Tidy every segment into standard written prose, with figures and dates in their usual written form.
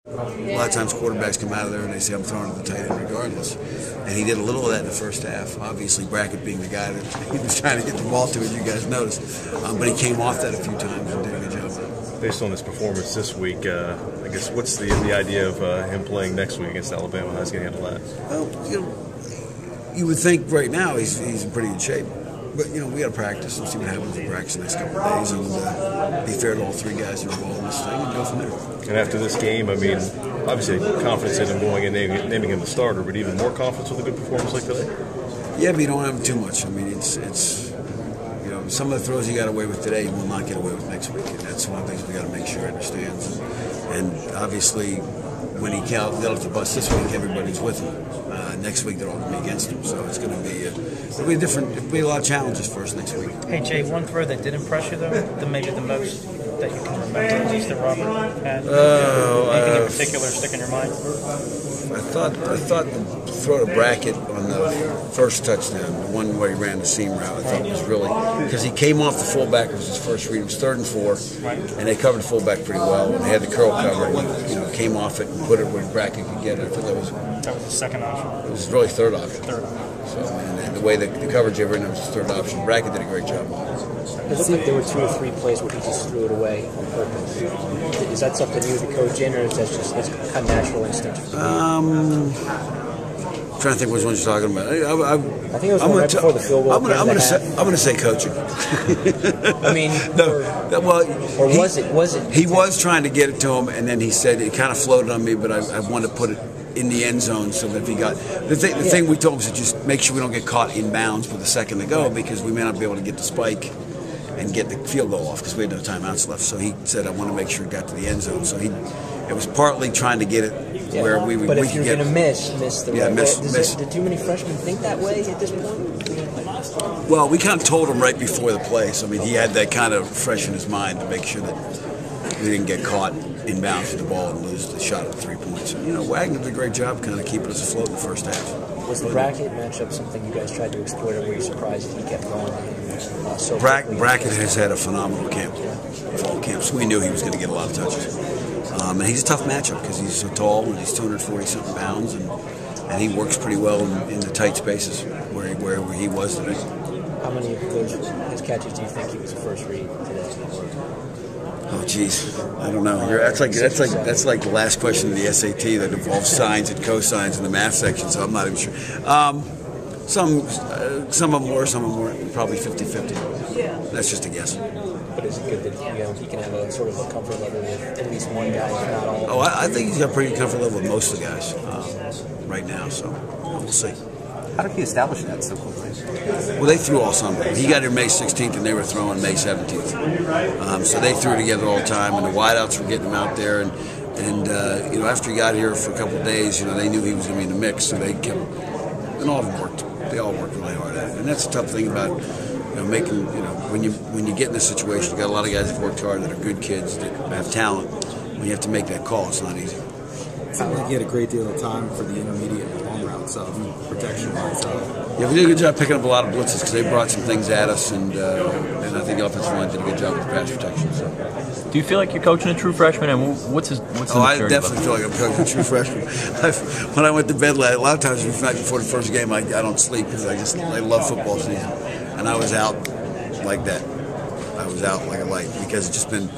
A lot of times quarterbacks come out of there and they say, I'm throwing to the tight end regardless. And he did a little of that in the first half. Obviously, Brackett being the guy that he was trying to get the ball to, as you guys noticed. But he came off that a few times and did a good job. Based on his performance this week, I guess what's the idea of him playing next week against Alabama? How's he going to handle that? Well, you would think right now he's in pretty good shape. But, we got to practice and see what happens with practice the next couple of days and be fair to all three guys who are involved in this thing and go from there. And after this game, I mean, obviously confidence in him going and naming him the starter, but even more confidence with a good performance like today? Yeah, but you don't have too much. I mean, it's some of the throws he got away with today, he will not get away with next week. And that's one of the things we got to make sure he understands. And obviously, when he got off the bus this week, everybody's with him. Next week, they're all going to be against him. So it's going to be it'll be a lot of challenges for us next week. Hey, Jay, one throw that did impress you, though, maybe the most that you can remember, at least that Robert had? Anything in particular stick in your mind? I thought the throw to Brackett on the first touchdown, the one where he ran the seam route, I thought was really, because he came off the fullback, it was his first read, it was 3rd and 4, and they covered the fullback pretty well, and they had the curl cover, and he came off it and put it where Brackett could get it. I thought that was the second option. It was really third option. Third option. So, and the way the coverage ever was his third option. Brackett did a great job. It looked like there were 2 or 3 plays where he just threw it away on purpose. Is that something you would coach in, or is that just kind of natural instinct? I'm trying to think which one you're talking about. I think it was right before the field goal. I'm going to say coaching. I mean, or was it? He was trying to get it to him, and then he said it kind of floated on me, but I wanted to put it in the end zone so that if he got the thing we told him was to just make sure we don't get caught in bounds with a second to go, because we may not be able to get the spike and get the field goal off because we had no timeouts left. So he said, I want to make sure it got to the end zone. So it was partly trying to get it where we could get. But if you're going to miss the right miss. Do too many freshmen think that way at this point? Well, we kind of told him right before the play. So, I mean, he had that kind of fresh in his mind to make sure that we didn't get caught in bounds with the ball and lose the shot at 3 points. Wagner did a great job kind of keeping us afloat in the first half. Was the Brackett matchup something you guys tried to exploit, or were you surprised that he kept going? Brackett has had a phenomenal camp, fall camp, so we knew he was going to get a lot of touches. And he's a tough matchup because he's so tall and he's 240-something pounds, and he works pretty well in the tight spaces where he was today. How many of his catches do you think he was the first read today? Oh, geez, I don't know. That's like the last question of the SAT that involves sines and cosines in the math section. So I'm not even sure. Some of them were, some of them weren't. Probably 50-50. That's just a guess. But is it good that he can have a sort of a comfort level with at least one guy, if not all? Oh, I think he's got a pretty good comfort level with most of the guys right now. So we'll see. How did he establish that so quickly? Well, they threw all summer. He got here May 16th, and they were throwing May 17th. So they threw together all the time, and the wideouts were getting him out there. And after he got here for a couple of days, they knew he was going to be in the mix, so they kept. And all of them worked. They all worked really hard at it, and that's the tough thing about making. When you get in this situation, you got a lot of guys that worked hard, that are good kids, that have talent. When you have to make that call, it's not easy. It sounded like you had a great deal of time for the intermediate and long routes, protection-wise. Yeah, we did a good job picking up a lot of blitzes because they brought some things at us, and I think the offensive line did a good job with pass protection. So. Do you feel like you're coaching a true freshman, and what's I definitely feel like I'm coaching a true freshman. When I went to bed a lot of times before the first game, I don't sleep because I love football season, and I was out like that. I was out like a light because it's just been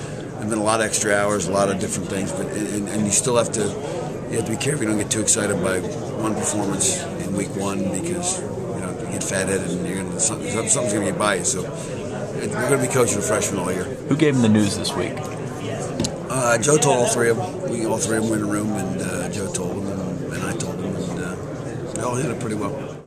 a lot of extra hours, a lot of different things, but and you still have to. You have to be careful you don't get too excited by one performance in week 1 because you get fat-headed and something's going to get by you. So we're going to be coaching a freshman all year. Who gave him the news this week? Joe told all three of them. All three of them were in a room, and Joe told them, and I told them, and they all handled it pretty well.